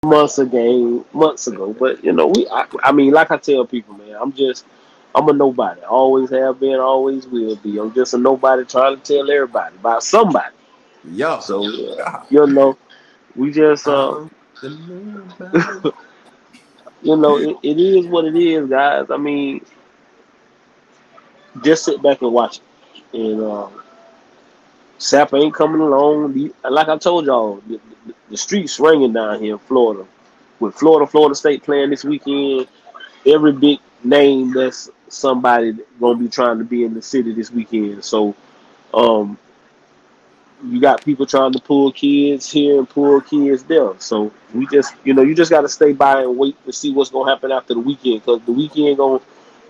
months ago. But I mean, like I tell people, man, I'm a nobody. Always have been, always will be. I'm just a nobody trying to tell everybody about somebody. Yeah. So we just I'm the nobody. it is what it is, guys. I mean, just sit back and watch it. And Sap ain't coming along. Like I told y'all, the streets ringing down here in Florida. With Florida State playing this weekend, every big name that's somebody gonna be trying to be in the city this weekend. So um, you got people trying to pull kids here and pull kids there. So we just you just got to stay by and wait to see what's gonna happen after the weekend, because the weekend gonna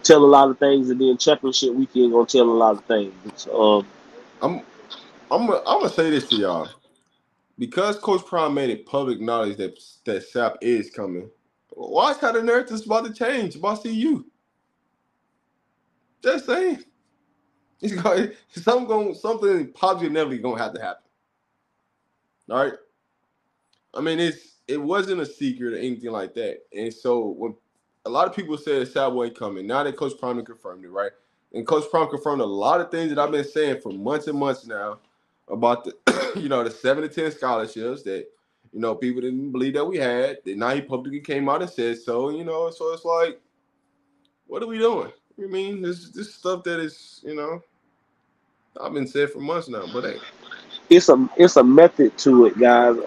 tell a lot of things, and then championship weekend gonna tell a lot of things. I'm I'm gonna say this to y'all. Because Coach Prime made it public knowledge that Sap is coming, watch how the narrative's about to change about CU. Just saying. It's going something positively gonna have to happen. All right. I mean, it wasn't a secret or anything like that. And so when a lot of people said Sap wasn't coming, now that Coach Prime confirmed it, right? And Coach Prime confirmed a lot of things that I've been saying for months and months now about the the 7 to 10 scholarships that people didn't believe that we had. That now he publicly came out and said so. So it's like, what are we doing? I mean, this stuff that is I've been said for months now, but hey. It's a method to it, guys.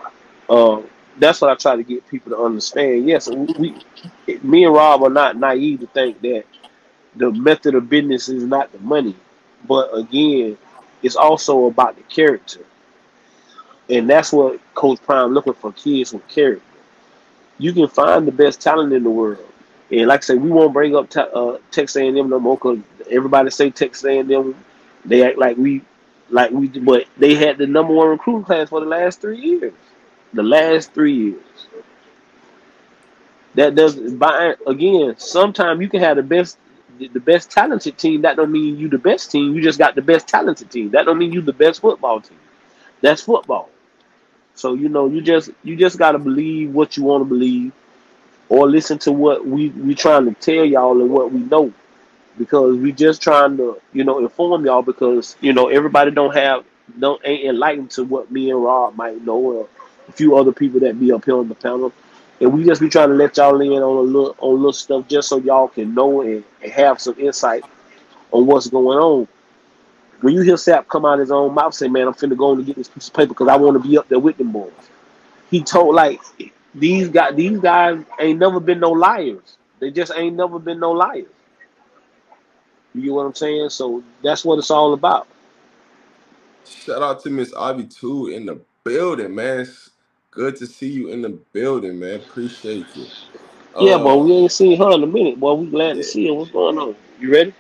Uh, that's what I try to get people to understand. Yes, me and Rob are not naive to think that the method of business is not the money, but again, it's also about the character, and that's what Coach Prime looking for: kids with character. You can find the best talent in the world, and like I say, we won't bring up Texas A&M no more because everybody say Texas A&M. They act but they had the number one recruiting class for the last 3 years. The last 3 years. That does by again. Sometimes you can have the best talented team. That don't mean you the best team. You just got the best talented team. That don't mean you the best football team. That's football. So you just got to believe what you want to believe, or listen to what we trying to tell y'all and what we know, because we just trying to inform y'all, because everybody don't ain't enlightened to what me and Rob might know, or a few other people that be up here on the panel, and we just be trying to let y'all in on little stuff just so y'all can know and have some insight on what's going on. When you hear Sap come out his own mouth say, "Man, I'm finna go and get this piece of paper because I want to be up there with them boys," he told, like, these guys ain't never been no liars. They just ain't never been no liars. You get what I'm saying? So that's what it's all about. Shout out to Miss Ivy too in the building, man. It's good to see you in the building, man. Appreciate you. Yeah, boy, we Uh, ain't seen her in a minute. Boy, we glad to yeah. see her. What's going on? You ready?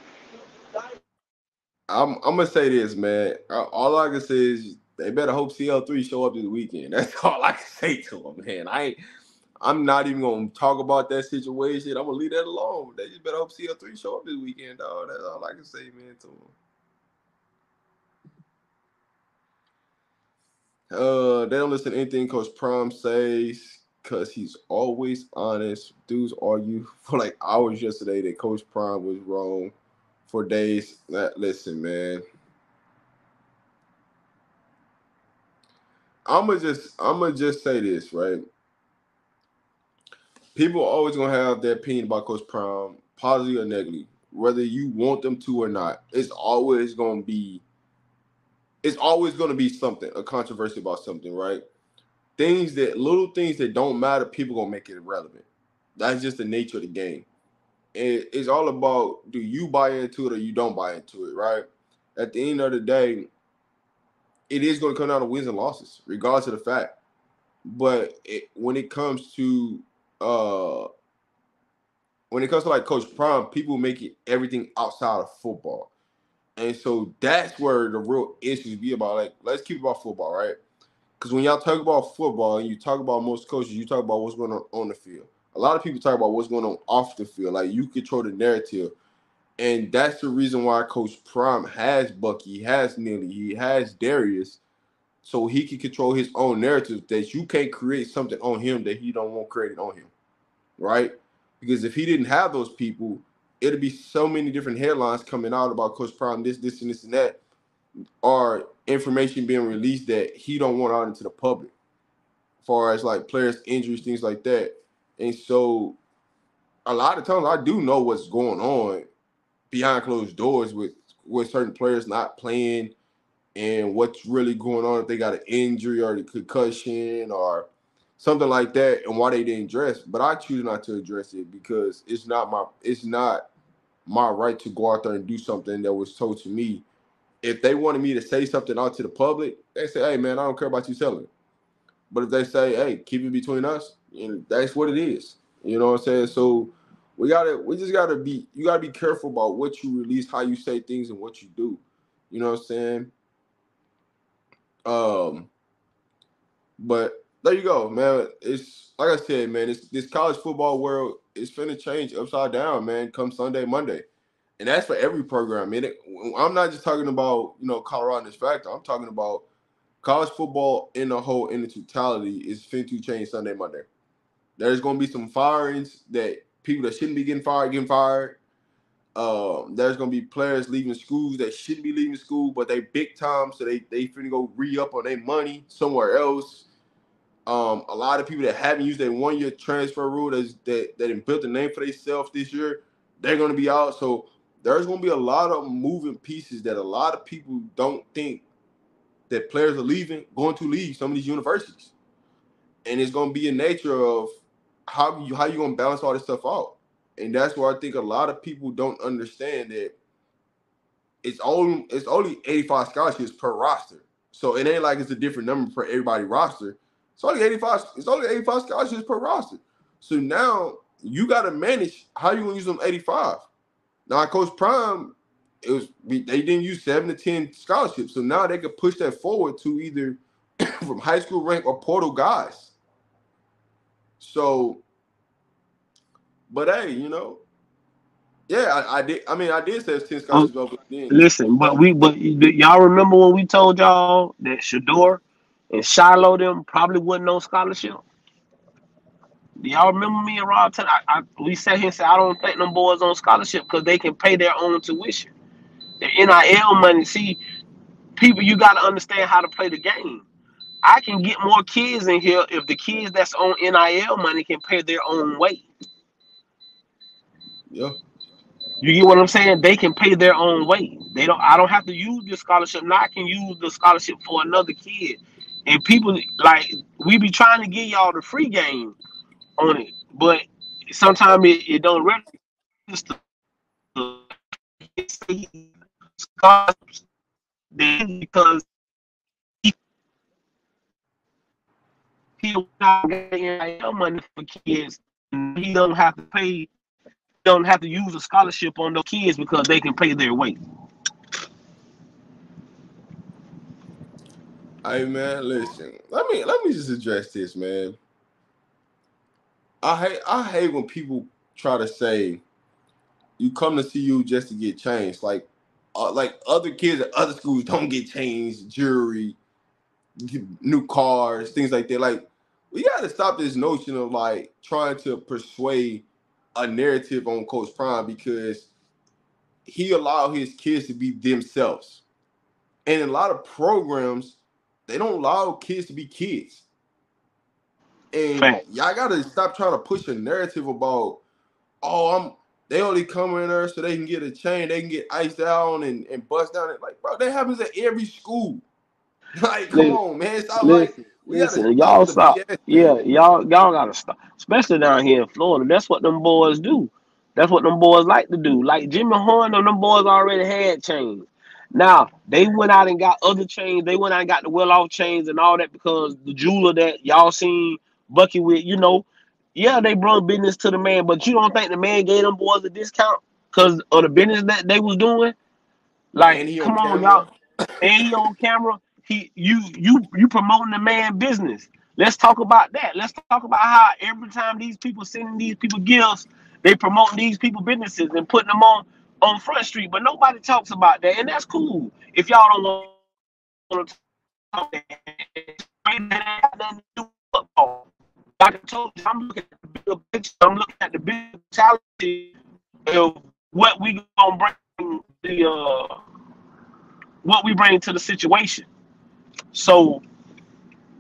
I'm gonna say this, man. All I can say is they better hope CL3 show up this weekend. That's all I can say to them, man. I'm not even gonna talk about that situation. I'm gonna leave that alone. They just better hope CL3 show up this weekend, dog. That's all I can say, man, to them. They don't listen to anything Coach Prom says because he's always honest. Dudes argue for like hours yesterday that Coach Prime was wrong for days. Listen, man. I'm gonna just say this, right? People are always gonna have their opinion about Coach Prime, positive or negative, whether you want them to or not. It's always gonna be something, a controversy about something, right? Little things that don't matter, people gonna make it irrelevant. That's just the nature of the game. It's all about, do you buy into it or you don't buy into it, right? At the end of the day, it is going to come down to wins and losses, regardless of the fact. But uh, when it comes to like Coach Prime, people make it everything outside of football, and so that's where the real issues be about. Like, let's keep it about football, right? Because when y'all talk about football and you talk about most coaches, you talk about what's going on the field. A lot of people talk about what's going on off the field. Like, you control the narrative. And that's the reason why Coach Prime has Bucky, he has Neely, he has Darius, so he can control his own narrative, that you can't create something on him that he don't want created on him, right? Because if he didn't have those people, it'd be so many different headlines coming out about Coach Prime, this, and this, and that, or information being released that he don't want out into the public, as far as like players' injuries, things like that. And so a lot of times I do know what's going on behind closed doors with certain players not playing, and what's really going on if they got an injury or the concussion or something like that, and why they didn't address. But I choose not to address it because it's not my right to go out there and do something that was told to me. If they wanted me to say something out to the public, they say, "Hey man, I don't care about you selling it." But if they say, "Hey, keep it between us," and that's what it is. You know what I'm saying? So we just gotta be, you gotta be careful about what you release, how you say things, and what you do. You know what I'm saying? Um, but there you go, man. It's like I said, man. It's this college football world is finna change upside down, man. Come Sunday, Monday, and that's for every program. I'm not just talking about Colorado and this factor. I'm talking about college football in the whole, in the totality, is finna to change Sunday, Monday. There's gonna be some firings, that people that shouldn't be getting fired getting fired. There's gonna be players leaving schools that shouldn't be leaving school, but they big time, so they finna go re-up on their money somewhere else. A lot of people that haven't used their 1-year transfer rule that have built a name for themselves this year, they're gonna be out. So there's gonna be a lot of moving pieces that a lot of people don't think that players are going to leave some of these universities, and it's gonna be a nature of how you gonna balance all this stuff out. And that's where I think a lot of people don't understand that it's only 85 scholarships per roster. So it ain't like it's a different number for everybody roster. It's only 85. It's only 85 scholarships per roster. So now you got to manage how you gonna use them 85. Now, Coach Prime, they didn't use 7 to 10 scholarships, so now they could push that forward to either from high school rank or portal guys. So, but hey, yeah, I did. I mean, I did say it's 10 Oh, scholarships over then. listen, but y'all remember when we told y'all that Shador and Shiloh them probably wasn't no scholarship? Do y'all remember me and Rob? We sat here and said I don't think them boys on scholarship because they can pay their own tuition. The NIL money. See, people, you got to understand how to play the game. I can get more kids in here if the kids that's on NIL money can pay their own way. Yeah. You get what I'm saying? They can pay their own way. They don't. I don't have to use this scholarship. Now I can use the scholarship for another kid. And people like we be trying to give y'all the free game on it, but sometimes it don't register scholarships because he not getting NIL money for kids. And he don't have to use a scholarship on those kids because they can pay their way. Hey man, listen. Let me just address this, man. I hate when people try to say you come to CU just to get changed. Like other kids at other schools don't get changed, jewelry, new cars, things like that. Like, we got to stop this notion of like trying to persuade a narrative on Coach Prime, because he allowed his kids to be themselves. And in a lot of programs, they don't allow kids to be kids. And Facts. y'all got to stop trying to push a narrative about, oh, they only come in there so they can get a chain, they can get iced down and bust down. Like, bro, that happens at every school. Like, come on, man. Stop. Like, we got to stop Y'all with the stop. BS, Yeah, man. y'all gotta stop. Especially down here in Florida. That's what them boys do. That's what them boys like to do. Like Jimmy Horn and them boys already had chains. Now they went out and got other chains. They went out and got the well off chains and all that because the jeweler that y'all seen Bucky with, yeah, they brought business to the man, but you don't think the man gave them boys a discount because of the business that they was doing? Like, And he on come on, camera. y'all. And he on camera. You promoting the man business. Let's talk about that. Let's talk about how every time these people sending these people gifts, they promoting these people businesses and putting them on Front Street. But nobody talks about that, and that's cool. If y'all don't want to talk about it, football. Like I told you, I'm looking at the bigger picture. I'm looking at the big mentality of what we gonna bring what we bring to the situation. So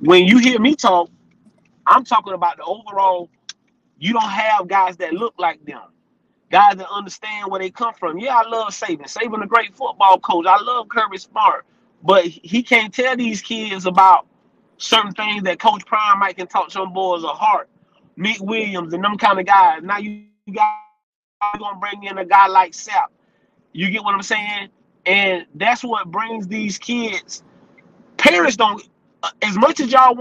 when you hear me talk, I'm talking about the overall. You don't have guys that look like them, guys that understand where they come from. Yeah, I love Saban. Saban a great football coach. I love Kirby Smart, but he can't tell these kids about certain things that Coach Prime might can talk some boys a heart. Nick Williams and them kind of guys. Now you got gonna bring in a guy like Sapp. You get what I'm saying? And that's what brings these kids. Parents don't, as much as y'all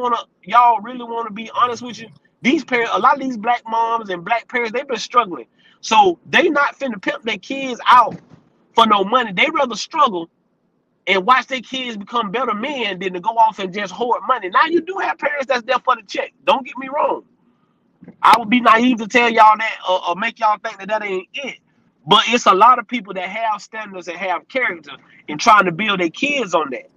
really wanna be honest with you. These parents, a lot of these black moms and black parents, they've been struggling. So they not finna pimp their kids out for no money. They rather struggle and watch their kids become better men than to go off and just hoard money. Now you do have parents that's there for the check. Don't get me wrong. I would be naive to tell y'all that or make y'all think that that ain't it. But it's a lot of people that have standards and have character and trying to build their kids on that.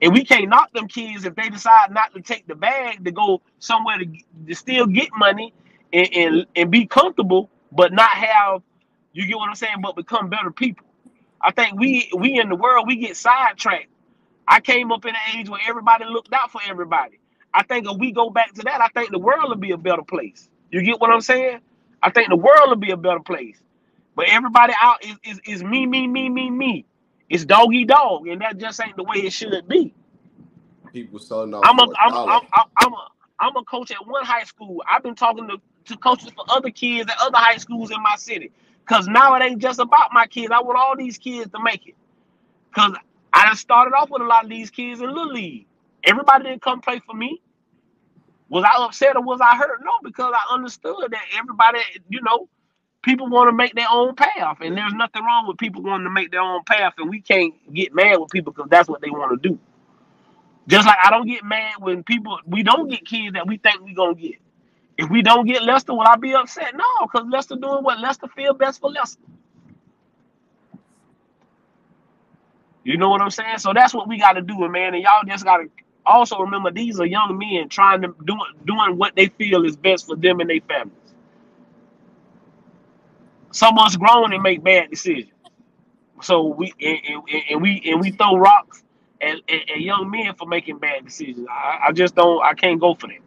And we can't knock them kids if they decide not to take the bag to go somewhere to still get money and be comfortable, but not have, you get what I'm saying, but become better people. I think we in the world, we get sidetracked. I came up in an age where everybody looked out for everybody. I think if we go back to that, I think the world will be a better place. You get what I'm saying? I think the world will be a better place. But everybody out is me, me, me, me, me. It's dog eat dog, and that just ain't the way it should be. People selling out for $1. I'm a coach at one high school. I've been talking to coaches for other kids at other high schools in my city. Because now it ain't just about my kids. I want all these kids to make it. Because I done started off with a lot of these kids in Little League. Everybody didn't come play for me. Was I upset or was I hurt? No, because I understood that everybody, people want to make their own path. And there's nothing wrong with people wanting to make their own path. And we can't get mad with people because that's what they want to do. Just like I don't get mad when we don't get kids that we think we're going to get. If we don't get Lester, will I be upset? No, because Lester doing what Lester feel best for Lester. You know what I'm saying? So that's what we got to do, man. And y'all just got to also remember these are young men trying to doing what they feel is best for them and their families. Some of us grown and make bad decisions. So we throw rocks at young men for making bad decisions. I just don't. I can't go for that.